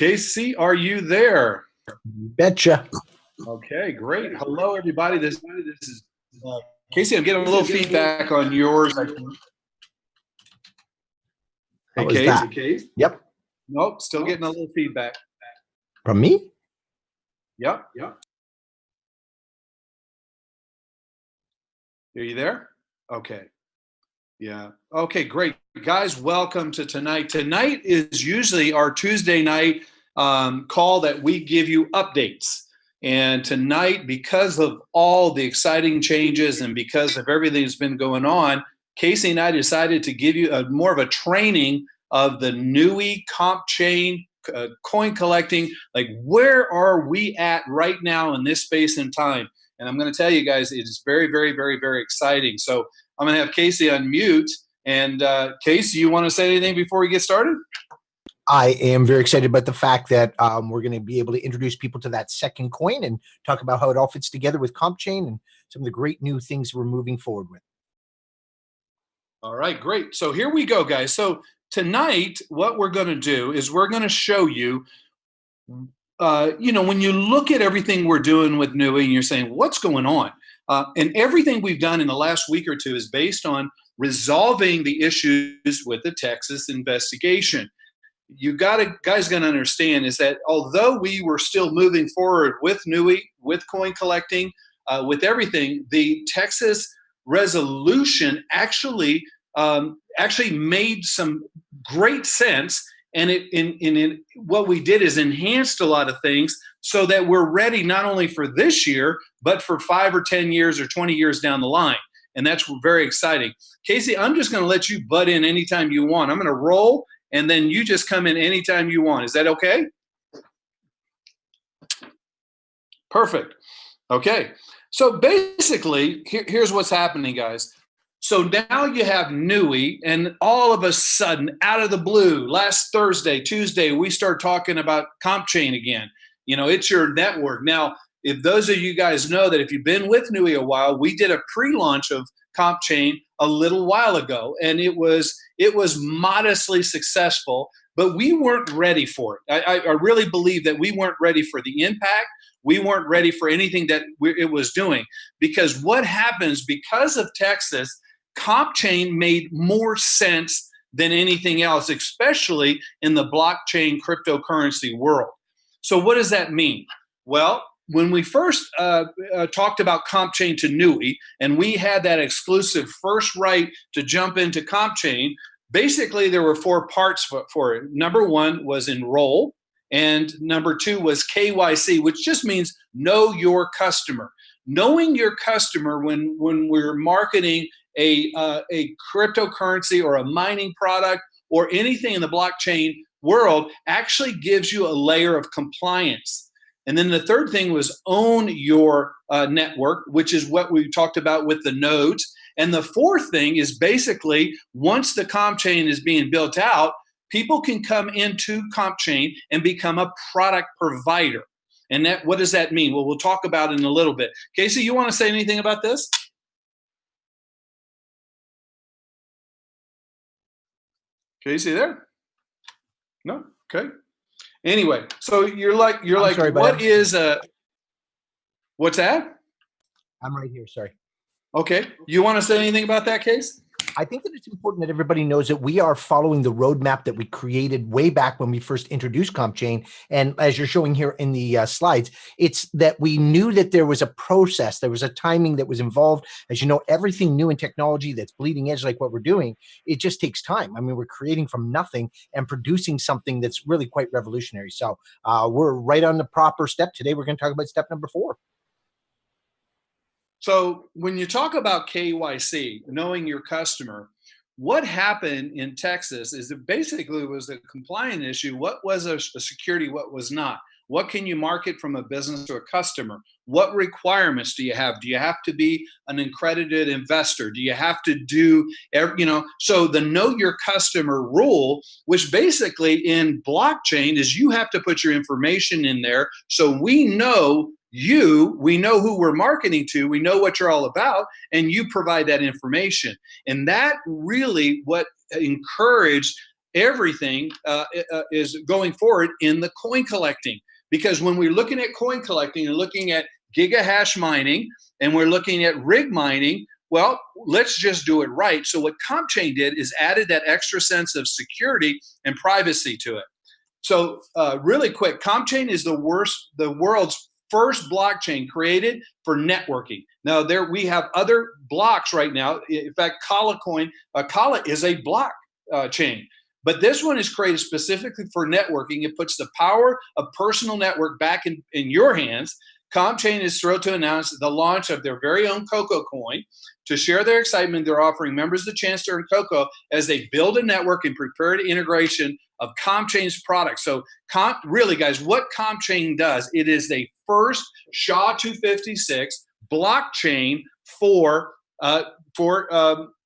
Casey, are you there? Betcha. Okay, great. Hello, everybody. This is Casey. I'm getting a little feedback on yours. Hey, How is that? Yep. Nope, still getting a little feedback. From me? Yep. Are you there? Okay. Yeah. Okay, great. Guys, welcome to tonight. Tonight is usually our Tuesday night call that we give you updates. And tonight, because of all the exciting changes and because of everything that's been going on, Casey and I decided to give you more of a training of the NUI comp chain, coin collecting. Like, where are we at right now in this space and time? And I'm going to tell you guys, it is very, very, very, very exciting. So I'm going to have Casey unmute. And Casey, you want to say anything before we get started? I am very excited about the fact that we're going to be able to introduce people to that second coin and talk about how it all fits together with comp chain and some of the great new things we're moving forward with. All right, great. So here we go, guys. So tonight, what we're going to do is we're going to show you, when you look at everything we're doing with NUI and you're saying, what's going on? And everything we've done in the last week or two is based on resolving the issues with the Texas investigation. You guys got to understand is that although we were still moving forward with NUI, with coin collecting, with everything, the Texas resolution actually made some great sense. And what we did is enhanced a lot of things so that we're ready not only for this year, but for 5 or 10 years or 20 years down the line. And that's very exciting. Casey, I'm just going to let you butt in anytime you want. I'm going to roll, and then you just come in anytime you want. Is that okay? Perfect. Okay. So basically, here's what's happening, guys. So now you have NUI, and all of a sudden, out of the blue, last Thursday, Tuesday, we start talking about comp chain again. It's your network. Now, if those of you guys know that if you've been with NUI a while, we did a pre-launch of comp chain a little while ago, and it was modestly successful, but we weren't ready for it. I really believe that we weren't ready for the impact. We weren't ready for anything that it was doing, because what happens because of Texas, comp chain made more sense than anything else, especially in the blockchain cryptocurrency world. So what does that mean? Well, when we first talked about comp chain to NUI, and we had that exclusive first right to jump into comp chain, basically there were 4 parts for it. Number 1 was enroll, and number 2 was KYC, which just means know your customer. Knowing your customer when we're marketing a cryptocurrency or a mining product or anything in the blockchain world actually gives you a layer of compliance. And then the third thing was own your network, which is what we talked about with the nodes. And the fourth thing is basically once the comp chain is being built out, people can come into comp chain and become a product provider. And what does that mean? Well, we'll talk about it in a little bit. Casey, you want to say anything about this? Casey there? No? Okay. Anyway, so you're like, sorry, what is what's that? I'm right here. Sorry. Okay. You want to say anything about that, Case? I think that it's important that everybody knows that we are following the roadmap that we created way back when we first introduced comp chain. And as you're showing here in the slides, it's that we knew that there was a process, there was a timing that was involved. As you know, everything new in technology that's bleeding edge like what we're doing, it just takes time. I mean, we're creating from nothing and producing something that's really quite revolutionary. So we're right on the proper step. Today, we're going to talk about step number 4. So when you talk about KYC, knowing your customer, what happened in Texas is it basically was a compliance issue. What was a security, what was not? What can you market from a business to a customer? What requirements do you have? Do you have to be an accredited investor? Do you have to do, so the know your customer rule, which basically in blockchain is you have to put your information in there so we know we know who we're marketing to, we know what you're all about, and you provide that information. And that really what encouraged everything is going forward in the coin collecting. Because when we're looking at coin collecting and looking at gigahash mining and we're looking at rig mining, well, let's just do it right. So what CompChain did is added that extra sense of security and privacy to it. So really quick, CompChain is the world's first blockchain created for networking. Now we have other blocks right now. In fact, Kala is a block chain. But this one is created specifically for networking. It puts the power of personal network back in your hands. CompChain is thrilled to announce the launch of their very own Coco coin. To share their excitement, they're offering members the chance to earn Coco as they build a network and prepare the integration of CompChain's products. So really, guys, what CompChain does, it is the first SHA-256 blockchain for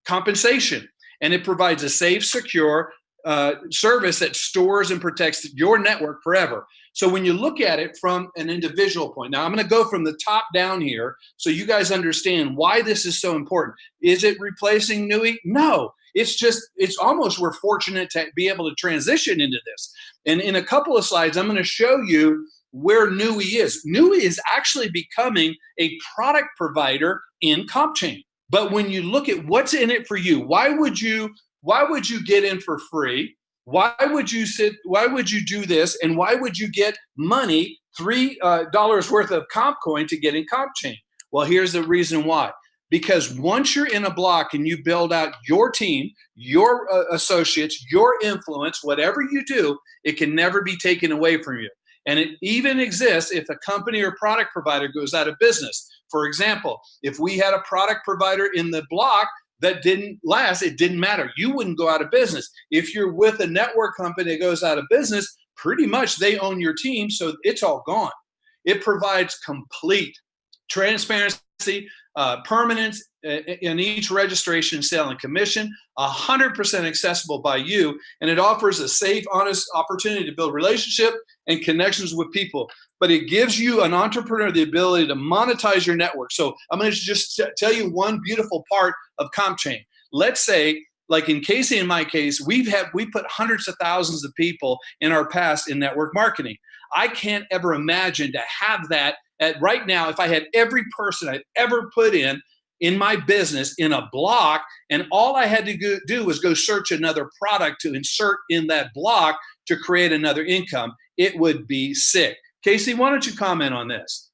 compensation. And it provides a safe, secure service that stores and protects your network forever. So when you look at it from an individual point, now I'm going to go from the top down here so you guys understand why this is so important. Is it replacing Nui? No, it's almost we're fortunate to be able to transition into this. And in a couple of slides, I'm going to show you where Nui is. Nui is actually becoming a product provider in CompChain. But when you look at what's in it for you, why would you get in for free? Why would you do this? And why would you get money, $3 worth of CompCoin to get in CompChain? Well, here's the reason why. Because once you're in a block and you build out your team, your associates, your influence, whatever you do, it can never be taken away from you. And it even exists if a company or product provider goes out of business. For example, if we had a product provider in the block that didn't last, it didn't matter. You wouldn't go out of business. If you're with a network company that goes out of business, pretty much they own your team, so it's all gone. It provides complete transparency, permanence in each registration, sale, and commission, 100% accessible by you, and it offers a safe, honest opportunity to build relationship and connections with people. But it gives you, an entrepreneur, the ability to monetize your network. So I'm going to just tell you one beautiful part of CompChain. Let's say, like in Casey and my case, we put hundreds of thousands of people in our past in network marketing. I can't ever imagine to have that right now. If I had every person I'd ever put in my business in a block, and all I had to do was go search another product to insert in that block to create another income, it would be sick. Casey, why don't you comment on this?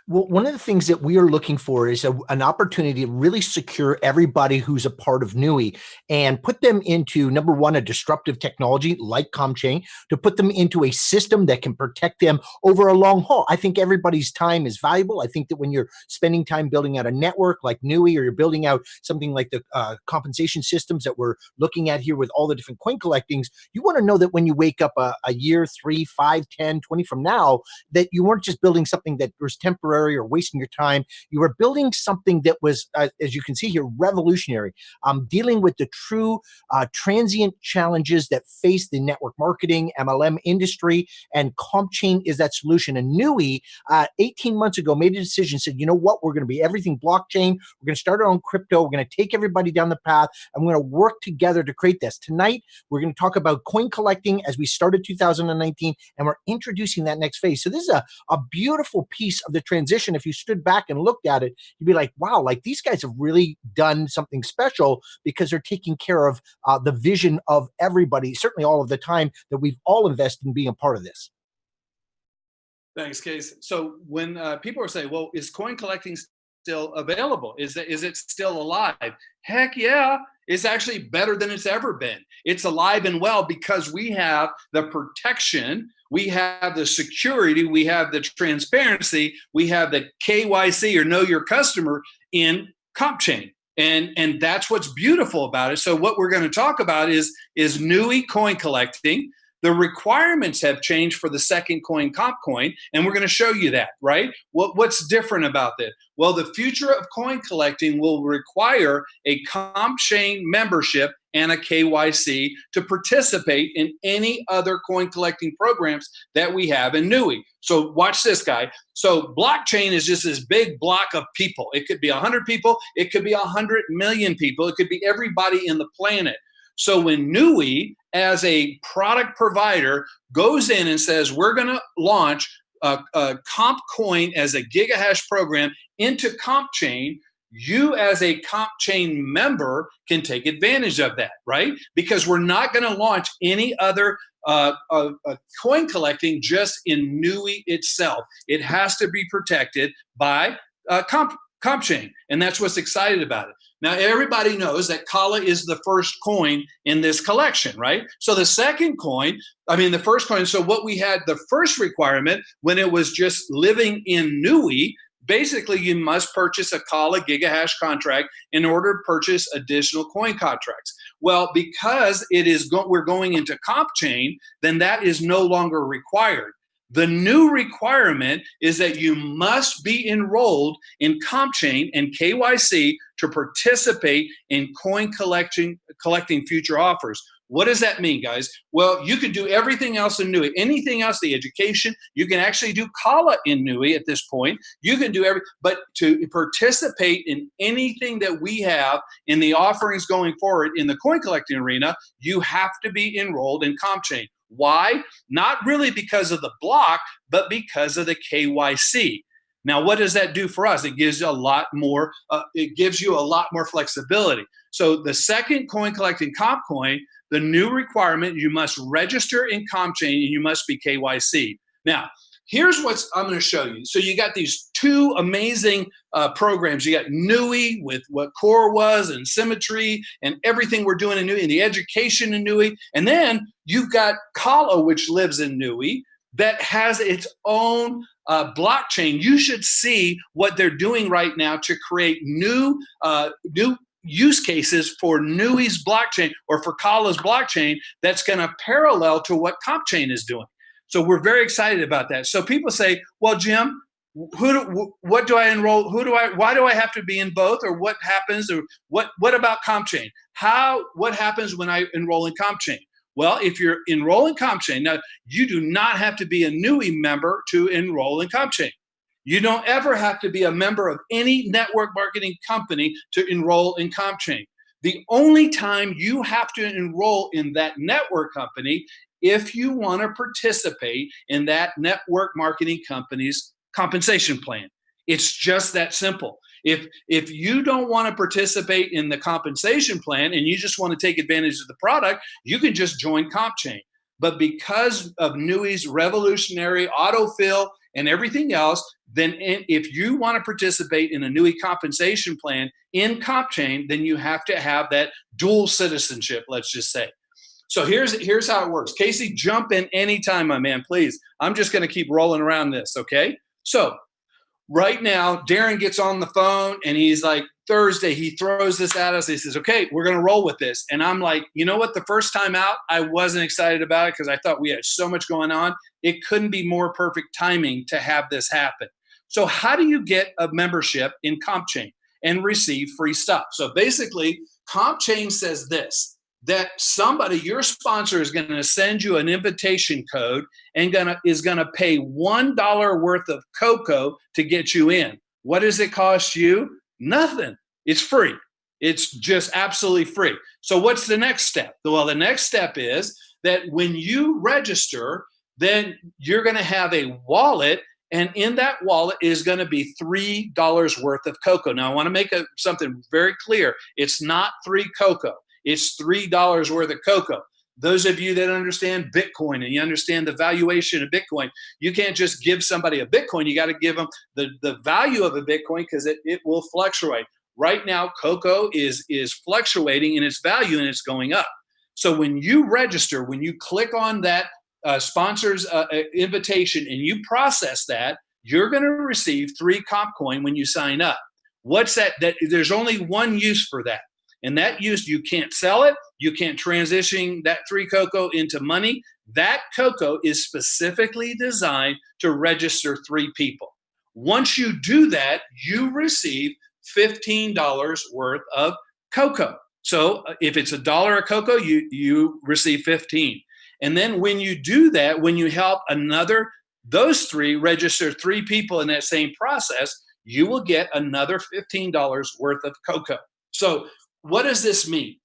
Well, one of the things that we are looking for is an opportunity to really secure everybody who's a part of Nui and put them into, number one, a disruptive technology like CompChain, to put them into a system that can protect them over a long haul. I think everybody's time is valuable. I think that when you're spending time building out a network like Nui, or you're building out something like the compensation systems that we're looking at here with all the different coin collectings, you want to know that when you wake up a year, 3, 5, 10, 20 from now, that you weren't just building something that was temporary or wasting your time. You were building something that was, as you can see here, revolutionary, dealing with the true transient challenges that face the network marketing, MLM industry, and CompChain is that solution. And Nui, 18 months ago, made a decision, said, you know what, we're going to be everything blockchain. We're going to start our own crypto. We're going to take everybody down the path, and we're going to work together to create this. Tonight, we're going to talk about coin collecting as we started 2019, and we're introducing that next phase. So this is a beautiful piece of the transition. If you stood back and looked at it, you'd be like, wow, like these guys have really done something special, because they're taking care of the vision of everybody, certainly all of the time that we've all invested in being a part of this. Thanks, Case. So when people are saying, well, is coin collecting still available? Is it still alive? Heck yeah. It's actually better than it's ever been. It's alive and well because we have the protection, we have the security, we have the transparency, we have the KYC, or know your customer, in CompChain. And that's what's beautiful about it. So what we're going to talk about is Nui coin collecting. The requirements have changed for the second coin, CompCoin, and we're going to show you that, right? What's different about that? Well, the future of coin collecting will require a CompChain membership and a KYC to participate in any other coin collecting programs that we have in Nui. So watch this, guy. So blockchain is just this big block of people. It could be 100 people. It could be 100 million people. It could be everybody in the planet. So when NUI, as a product provider, goes in and says, we're going to launch a comp coin as a gigahash program into comp chain, you as a comp chain member can take advantage of that, right? Because we're not going to launch any other coin collecting just in NUI itself. It has to be protected by comp chain, and that's what's excited about it. Now, everybody knows that Kala is the first coin in this collection, right? So the first coin, so what we had, the first requirement when it was just living in NUI, basically you must purchase a Kala gigahash contract in order to purchase additional coin contracts. Well, because we're going into comp chain, then that is no longer required. The new requirement is that you must be enrolled in CompChain and KYC to participate in coin collecting future offers. What does that mean, guys? Well, you can do everything else in NUI. Anything else, the education, you can actually do Kala in NUI at this point. You can do but to participate in anything that we have in the offerings going forward in the coin collecting arena, you have to be enrolled in CompChain. Why? Not really because of the block, but because of the KYC. Now, what does that do for us? It gives you a lot more. Flexibility. So the second coin collecting comp coin, the new requirement, you must register in CompChain and you must be KYC. Now, here's what I'm going to show you. So you got these two amazing programs. You got NUI with what Core was and Symmetry and everything we're doing in NUI and the education in NUI. And then you've got Kala, which lives in NUI, that has its own blockchain. You should see what they're doing right now to create new use cases for NUI's blockchain or for Kala's blockchain that's going to parallel to what CompChain is doing. So we're very excited about that. So people say, well, Jim, what do I enroll? Why do I have to be in both? Or what happens? Or what about CompChain? What happens when I enroll in CompChain? Well, if you're enrolling CompChain, now you do not have to be a NUI member to enroll in CompChain. You don't ever have to be a member of any network marketing company to enroll in CompChain. The only time you have to enroll in that network company if you want to participate in that network marketing company's compensation plan. It's just that simple. If you don't want to participate in the compensation plan and you just want to take advantage of the product, you can just join CompChain. But because of NUI's revolutionary autofill and everything else, then if you want to participate in a NUI compensation plan in CompChain, then you have to have that dual citizenship, let's just say. So here's how it works. Casey, jump in anytime, my man, please. I'm just going to keep rolling around this, okay? So right now, Darren gets on the phone and he's like, Thursday, he throws this at us. He says, okay, we're going to roll with this. And I'm like, you know what? The first time out, I wasn't excited about it because I thought we had so much going on. It couldn't be more perfect timing to have this happen. So how do you get a membership in CompChain and receive free stuff? So basically, CompChain says this, that your sponsor is going to send you an invitation code and is going to pay $1 worth of cocoa to get you in. What does it cost you? Nothing. It's free. It's just absolutely free. So what's the next step? Well, the next step is that when you register, then you're going to have a wallet, and in that wallet is going to be $3 worth of cocoa. Now, I want to make something very clear. It's not free cocoa. It's $3 worth of cocoa. Those of you that understand Bitcoin and you understand the valuation of Bitcoin, you can't just give somebody a Bitcoin. You got to give them the value of a Bitcoin because it will fluctuate. Right now, cocoa is fluctuating in its value and it's going up. So when you register, when you click on that sponsor's invitation and you process that, you're going to receive 3 comp coin when you sign up. What's that? There's only one use for that. And that use, you can't sell it. You can't transition that 3 cocoa into money. That cocoa is specifically designed to register 3 people. Once you do that, you receive $15 worth of cocoa. So if it's $1 of cocoa, you receive 15. And then when you do that, when you help those 3 register 3 people in that same process, you will get another $15 worth of cocoa. So what does this mean?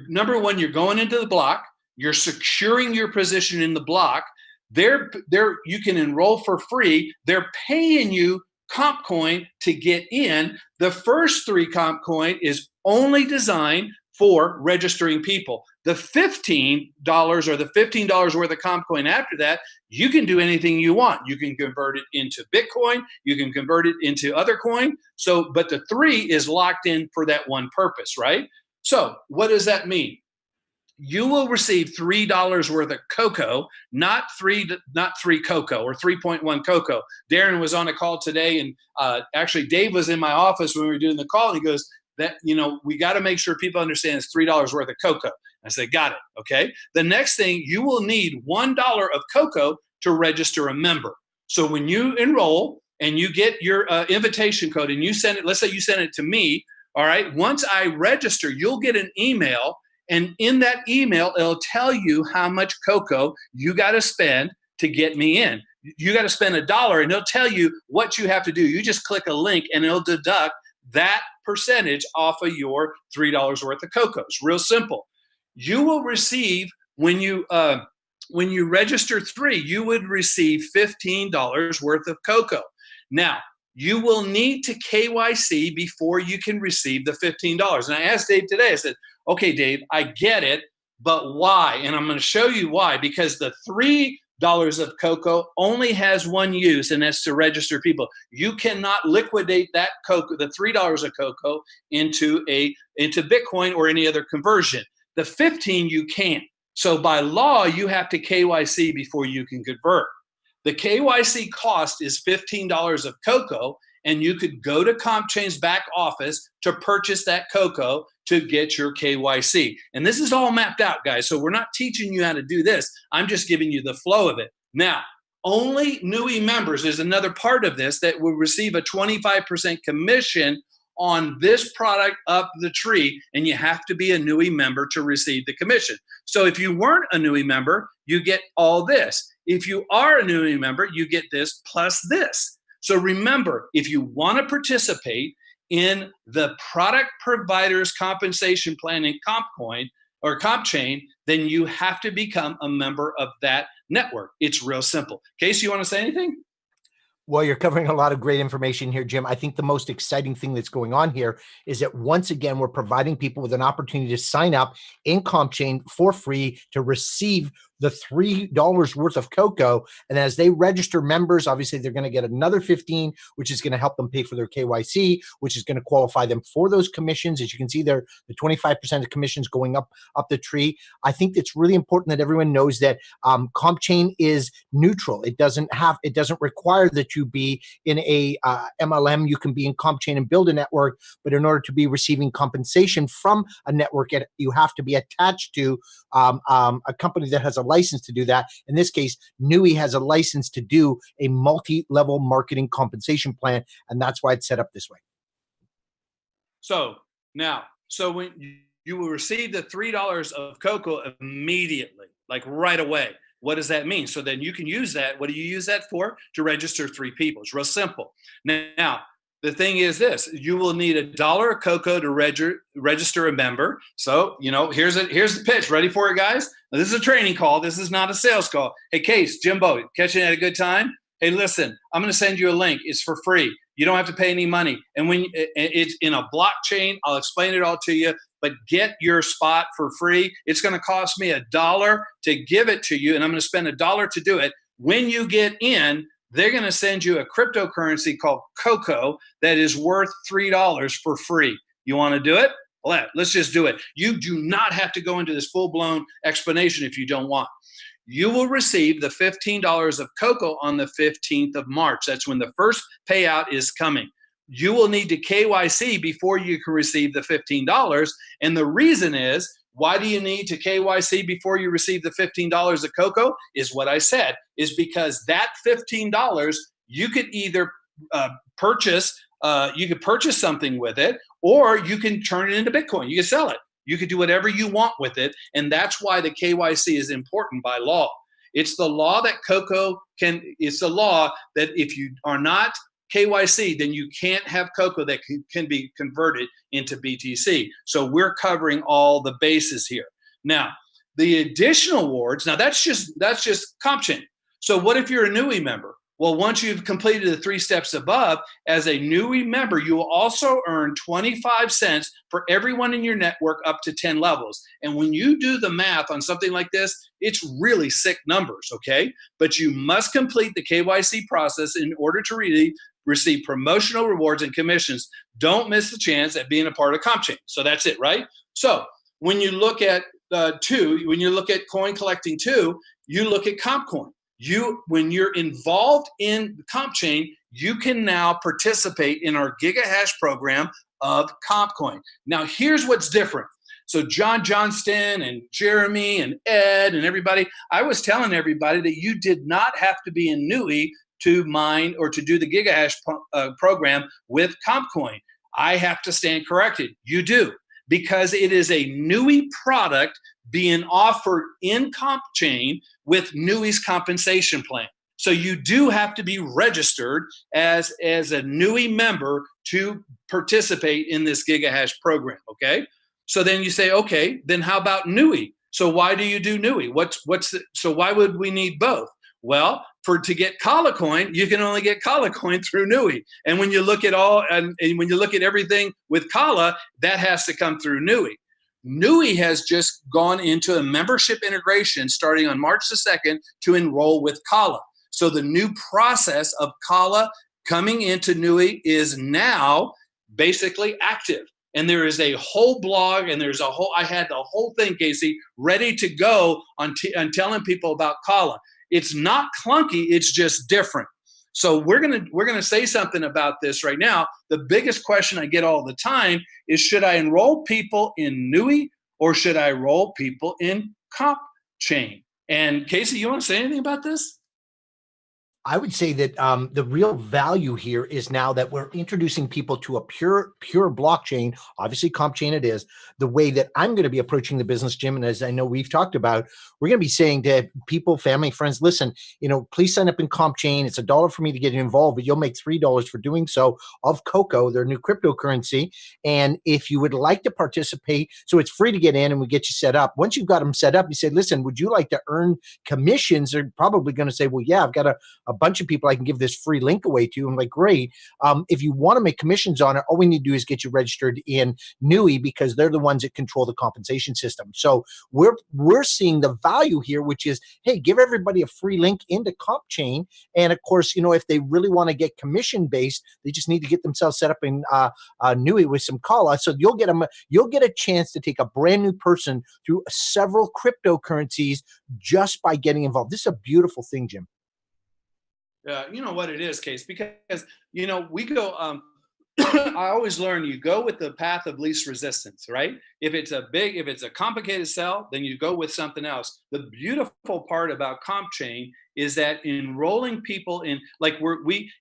Number one, you're going into the block. You're securing your position in the block. You can enroll for free. They're paying you comp coin to get in. The first 3 comp coin is only designed for registering people. The $15 or the $15 worth of comp coin after that, you can do anything you want. You can convert it into Bitcoin. You can convert it into other coin. So, but the 3 is locked in for that one purpose, right? So what does that mean? You will receive $3 worth of cocoa, not three cocoa or 3.1 cocoa. Darren was on a call today, and actually Dave was in my office when we were doing the call. And he goes, "That we got to make sure people understand it's $3 worth of cocoa." I said, "Got it." Okay. The next thing, you will need $1 of cocoa to register a member. So when you enroll and you get your invitation code and you send it, let's say you send it to me. All right. Once I register, you'll get an email. And in that email, it'll tell you how much cocoa you got to spend to get me in. You got to spend $1, and it'll tell you what you have to do. You just click a link, and it'll deduct that percentage off of your $3 worth of cocoa. It's real simple. You will receive, when you register 3, you would receive $15 worth of cocoa. Now, you will need to KYC before you can receive the $15. And I asked Dave today, I said, "Okay, Dave, I get it, but why?" And I'm going to show you why. Because the $3 of cocoa only has one use, and that's to register people. You cannot liquidate that cocoa, the $3 of cocoa, into Bitcoin or any other conversion. The 15 you can. So by law, you have to KYC before you can convert. The KYC cost is $15 of cocoa, and you could go to CompChain's back office to purchase that cocoa to get your KYC. And this is all mapped out, guys. So we're not teaching you how to do this. I'm just giving you the flow of it. Now, only NUI members is another part of this that will receive a 25% commission on this product up the tree, and you have to be a NUI member to receive the commission. So if you weren't a NUI member, you get all this. If you are a NUI member, you get this plus this. So remember, if you want to participate in the product provider's compensation plan in CompCoin or CompChain, then you have to become a member of that network. It's real simple. Casey, you want to say anything? Well, you're covering a lot of great information here, Jim. I think the most exciting thing that's going on here is that once again, we're providing people with an opportunity to sign up in CompChain for free to receive the $3 worth of cocoa. And as they register members, obviously they're going to get another 15, which is going to help them pay for their KYC, which is going to qualify them for those commissions. As you can see there, the 25% of commissions going up the tree. I think it's really important that everyone knows that CompChain is neutral. It doesn't require that you be in a MLM. You can be in CompChain and build a network, but in order to be receiving compensation from a network, you have to be attached to a company that has a license to do that. In this case, NUI has a license to do a multi-level marketing compensation plan, and that's why it's set up this way. So when you will receive the $3 of cocoa immediately, like right away. What does that mean? So then you can use that. What do you use that for? To register 3 people. It's real simple. Now, the thing is this: you will need $1 of cocoa to register a member. So, here's the pitch. Ready for it, guys? Now, this is a training call. This is not a sales call. Hey, Case, Jimbo, catching at a good time? Hey, listen, I'm going to send you a link. It's for free. You don't have to pay any money. And when it's in a blockchain, I'll explain it all to you. But get your spot for free. It's going to cost me $1 to give it to you, and I'm going to spend $1 to do it. When you get in, they're going to send you a cryptocurrency called Cocoa that is worth $3 for free. You want to do it? Let's just do it. You do not have to go into this full-blown explanation if you don't want. You will receive the $15 of Cocoa on the 15th of March. That's when the first payout is coming. You will need to KYC before you can receive the $15. And the reason is, why do you need to KYC before you receive the $15 of cocoa? Is what I said, is because that $15, you could either purchase something with it, or you can turn it into Bitcoin. You can sell it. You could do whatever you want with it. And that's why the KYC is important by law. It's the law that it's the law that if you are not KYC, then you can't have cocoa that can be converted into BTC. So we're covering all the bases here. Now, the additional awards, now that's just CompChain. So what if you're a NUI member? Well, once you've completed the 3 steps above, as a NUI member, you will also earn 25 cents for everyone in your network up to 10 levels. And when you do the math on something like this, it's really sick numbers, okay? But you must complete the KYC process in order to receive promotional rewards and commissions. Don't miss the chance at being a part of CompChain. So that's it, right? So when you look at when you look at coin collecting 2, you look at CompCoin. When you're involved in CompChain, you can now participate in our GigaHash program of CompCoin. Now, here's what's different. So John Johnston and Jeremy and Ed and everybody, I was telling everybody that you did not have to be in NUI to mine or to do the GigaHash program with CompCoin. I have to stand corrected. You do, because it is a NUI product being offered in CompChain with NUI's compensation plan. So you do have to be registered as a NUI member to participate in this GigaHash program, okay? So then you say, okay, then how about NUI? So why do you do NUI? So why would we need both? Well, to get Kala coin, you can only get Kala coin through NUI. And when you look at and when you look at everything with Kala, that has to come through NUI. NUI has just gone into a membership integration starting on March the 2nd to enroll with Kala. So the new process of Kala coming into NUI is now basically active. And there is a whole blog and I had the whole thing, Casey, ready to go on telling people about Kala. It's not clunky, it's just different. So we're gonna say something about this right now. The biggest question I get all the time is, should I enroll people in NUI or should I enroll people in CompChain? And Casey, you want to say anything about this? I would say that the real value here is now that we're introducing people to a pure blockchain, obviously CompChain it is, the way that I'm going to be approaching the business, Jim. And as I know we've talked about, we're going to be saying to people, family, friends, listen, please sign up in CompChain. It's $1 for me to get involved, but you'll make $3 for doing so of Coco, their new cryptocurrency. And if you would like to participate, so it's free to get in and we get you set up. Once you've got them set up, you say, listen, would you like to earn commissions? They're probably going to say, well, yeah, I've got a bunch of people I can give this free link away to. I'm like, great. If you want to make commissions on it, all we need to do is get you registered in NUI because they're the ones that control the compensation system. So we're seeing the value here, which is, hey, give everybody a free link into CompChain. And of course, if they really want to get commission based, they just need to get themselves set up in NUI with some Kala. So you'll get a chance to take a brand new person through several cryptocurrencies just by getting involved. This is a beautiful thing, Jim. You know what it is, Case, because we go I always learn you go with the path of least resistance, right? If it's a complicated sell, then you go with something else. The beautiful part about CompChain is that enrolling people in, like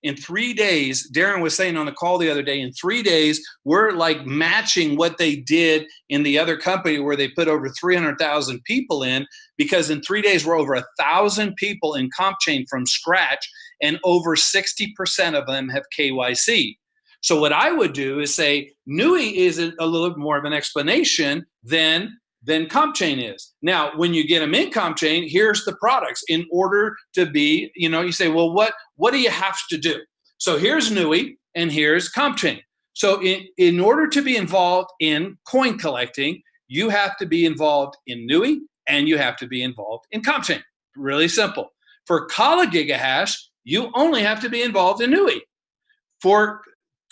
in 3 days, Darren was saying on the call the other day, in 3 days, we're like matching what they did in the other company where they put over 300,000 people in, because in 3 days, we're over 1,000 people in CompChain from scratch, and over 60% of them have KYC. So what I would do is say NUI is a little bit more of an explanation than CompChain is. Now, when you get them in CompChain, here's the products. In order to be, you say, well, what do you have to do? So here's NUI and here's CompChain. So in order to be involved in coin collecting, you have to be involved in NUI and you have to be involved in CompChain. Really simple. For Kala GigaHash, you only have to be involved in NUI. For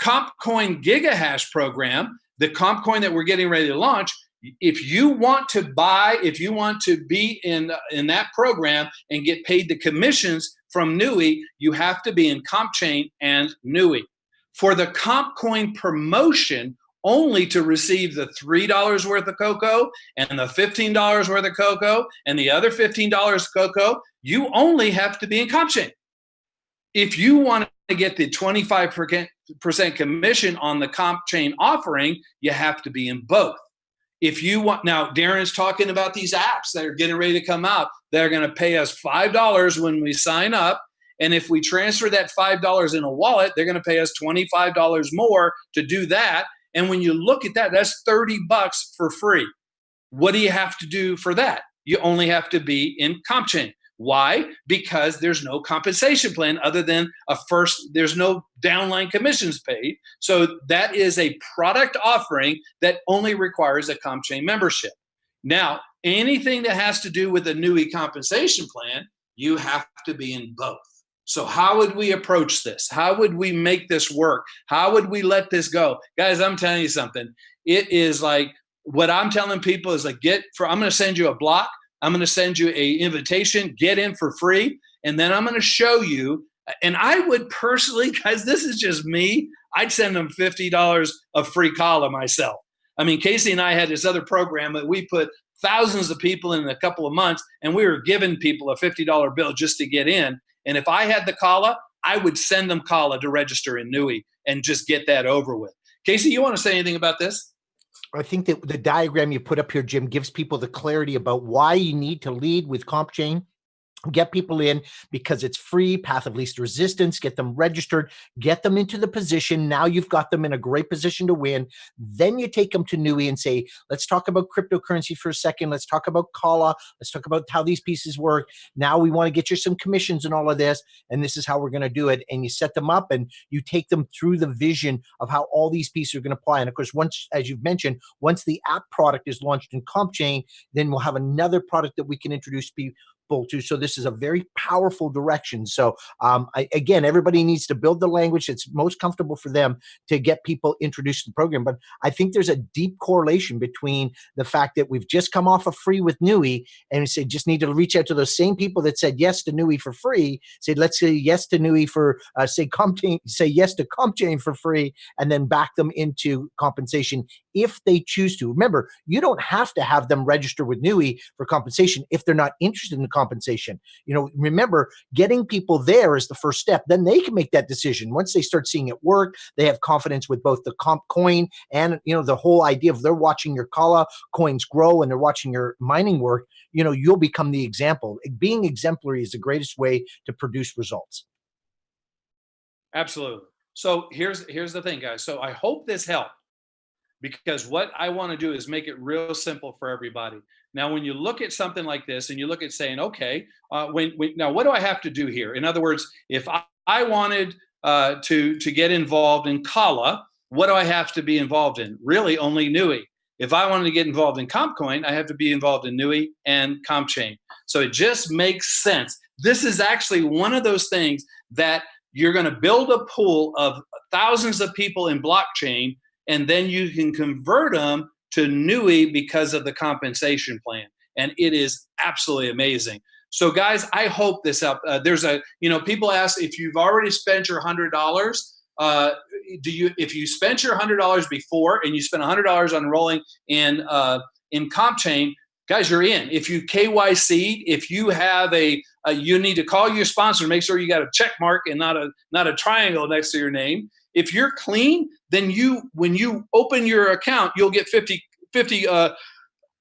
CompCoin GigaHash program, the CompCoin that we're getting ready to launch, if you want to be in that program and get paid the commissions from NUI, you have to be in CompChain and NUI. For the CompCoin promotion, only to receive the $3 worth of Coco and the $15 worth of Coco and the other $15 of Coco, you only have to be in CompChain. If you want to get the 25% commission on the CompChain offering, you have to be in both. If you want, now Darren's talking about these apps that are getting ready to come out. They're going to pay us $5 when we sign up, And if we transfer that $5 in a wallet, they're going to pay us $25 more to do that. And when you look at that, that's $30 for free. What do you have to do for that? You only have to be in CompChain. Why? Because there's no compensation plan other than there's no downline commissions paid. So that is a product offering that only requires a CompChain membership. Now, anything that has to do with a NUI compensation plan, you have to be in both. So how would we approach this? How would we make this work? How would we let this go? Guys, I'm telling you something. It is like, what I'm telling people is like, I'm going to send you a block. I'm going to send you an invitation, get in for free. And then I'm going to show you. And I would personally, guys, this is just me. I'd send them $50 of free calla myself. I mean, Casey and I had this other program that we put thousands of people in a couple of months, and we were giving people a $50 bill just to get in. And if I had the calla, I would send them calla to register in NUI and just get that over with. Casey, you want to say anything about this? I think that the diagram you put up here, Jim, gives people the clarity about why you need to lead with CompChain. Get people in because it's free, path of least resistance, get them registered, get them into the position. Now you've got them in a great position to win. Then you take them to NUI and say, let's talk about cryptocurrency for a second. Let's talk about calla. Let's talk about how these pieces work. Now we want to get you some commissions and all of this. And this is how we're going to do it. And you set them up and you take them through the vision of how all these pieces are going to apply. And of course, once, as you've mentioned, once the app product is launched in CompChain, then we'll have another product that we can introduce people to. So this is a very powerful direction. So again, everybody needs to build the language that's most comfortable for them to get people introduced to the program. But I think there's a deep correlation between the fact that we've just come off of free with NUI, and we say just need to reach out to those same people that said yes to NUI for free. Say let's say yes to NUI for say yes to CompChain for free, and then back them into compensation if they choose to. Remember, you don't have to have them register with NUI for compensation if they're not interested in compensation. Remember, getting people there is the first step. Then they can make that decision. Once they start seeing it work, they have confidence with both the comp coin and, the whole idea of they're watching your calla coins grow and they're watching your mining work, you'll become the example. Being exemplary is the greatest way to produce results. Absolutely. So here's the thing, guys. So I hope this helped, because what I want to do is make it real simple for everybody. Now, when you look at something like this and you look at saying, okay, now what do I have to do here? In other words, if I wanted to get involved in calla, what do I have to be involved in? Really, only NUI. If I wanted to get involved in CompCoin, I have to be involved in NUI and CompChain. So it just makes sense. This is actually one of those things that you're going to build a pool of thousands of people in blockchain, and then you can convert them to NUI because of the compensation plan. And it is absolutely amazing. So guys, I hope this helped. People ask if you've already spent your $100, if you spent your $100 before and you spent $100 on enrolling in CompChain, guys, you're in. If you KYC'd, if you have you need to call your sponsor to make sure you got a check mark and not a triangle next to your name. If you're clean, then when you open your account, you'll get 50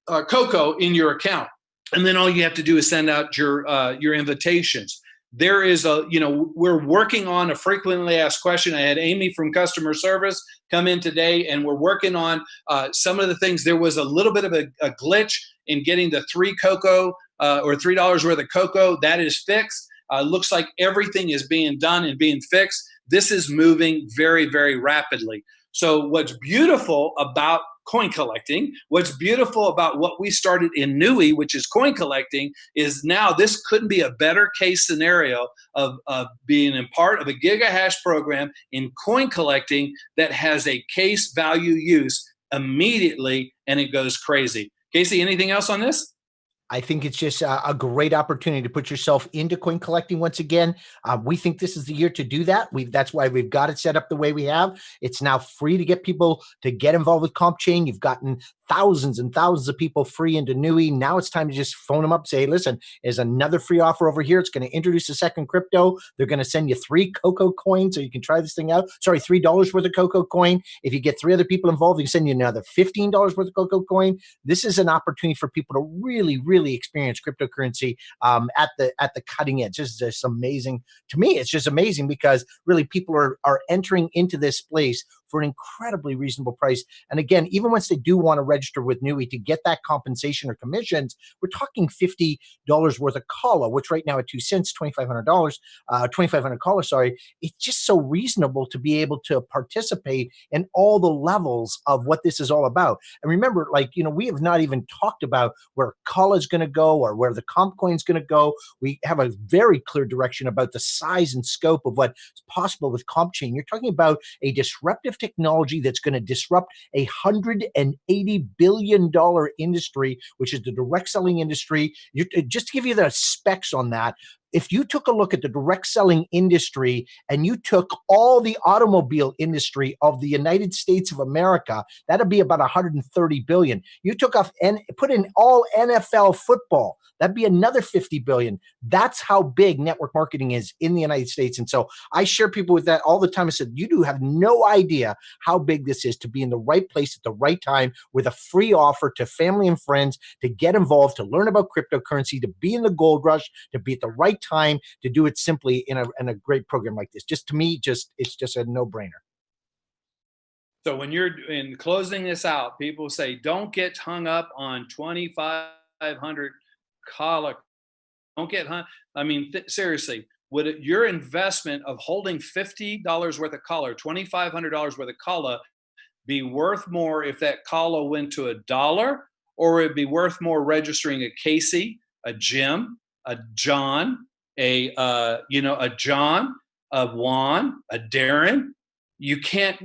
cocoa in your account. And then all you have to do is send out your invitations. There is we're working on a frequently asked question. I had Amy from customer service come in today, and we're working on some of the things. There was a little bit of a glitch in getting the 3 cocoa or $3 worth of cocoa. That is fixed. Looks like everything is being done and being fixed. This is moving very, very rapidly. So what's beautiful about coin collecting, what's beautiful about what we started in NUI, which is coin collecting, is now this couldn't be a better case scenario of being a part of a gigahash program in coin collecting that has a case value use immediately, and it goes crazy. Casey, anything else on this? I think it's just a great opportunity to put yourself into coin collecting once again. We think this is the year to do that. That's why we've got it set up the way we have. It's now free to get people to get involved with CompChain. You've gotten thousands and thousands of people free into NUI. Now it's time to just phone them up, say, listen, there's another free offer over here. It's going to introduce a second crypto. They're going to send you 3 cocoa coins so you can try this thing out. Sorry, $3 worth of cocoa coin. If you get 3 other people involved, they can send you another $15 worth of cocoa coin. This is an opportunity for people to really, really really experience cryptocurrency at the cutting edge. This is just amazing. To me, it's just amazing because really people are entering into this place for an incredibly reasonable price. And again, even once they do want to register with Nui to get that compensation or commissions, we're talking $50 worth of kala, which right now at 2 cents, $2,500, 2,500 kala, sorry. It's just so reasonable to be able to participate in all the levels of what this is all about. And remember, like, we have not even talked about where kala is going to go or where the comp coin is going to go. We have a very clear direction about the size and scope of what's possible with comp chain. You're talking about a disruptive technology that's going to disrupt $180 billion industry, which is the direct selling industry. Just to give you the specs on that, if you took a look at the direct selling industry and you took all the automobile industry of the United States of America, that'd be about 130 billion. You took off and put in all NFL football, that'd be another 50 billion. That's how big network marketing is in the United States. And so I share people with that all the time. I said, you do have no idea how big this is to be in the right place at the right time with a free offer to family and friends to get involved, to learn about cryptocurrency, to be in the gold rush, to be at the right time, to do it simply in a great program like this. Just to me, it's just a no-brainer. So when you're in closing this out, people say, don't get hung up on 2,500 kala. Don't get hung. I mean, seriously, would your investment of holding $50 worth of kala, $2,500 worth of kala, be worth more if that kala went to $1, or it'd be worth more registering a Casey, a Jim, a John, a John, a Juan, a Darren? You can't,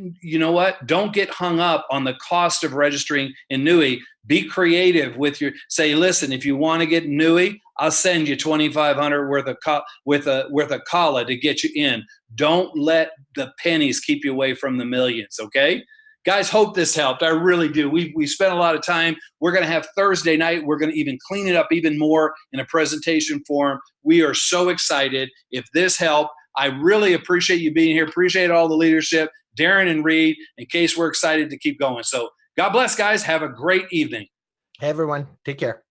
don't get hung up on the cost of registering in Nui. Be creative with say, listen, if you want to get Nui, I'll send you 2,500 worth of kala to get you in. Don't let the pennies keep you away from the millions. Okay. Guys, hope this helped. I really do. We spent a lot of time. We're going to have Thursday night. We're going to even clean it up even more in a presentation form. We are so excited. If this helped, I really appreciate you being here. Appreciate all the leadership, Darren and Reed, in case we're excited to keep going. So God bless, guys. Have a great evening. Hey, everyone. Take care.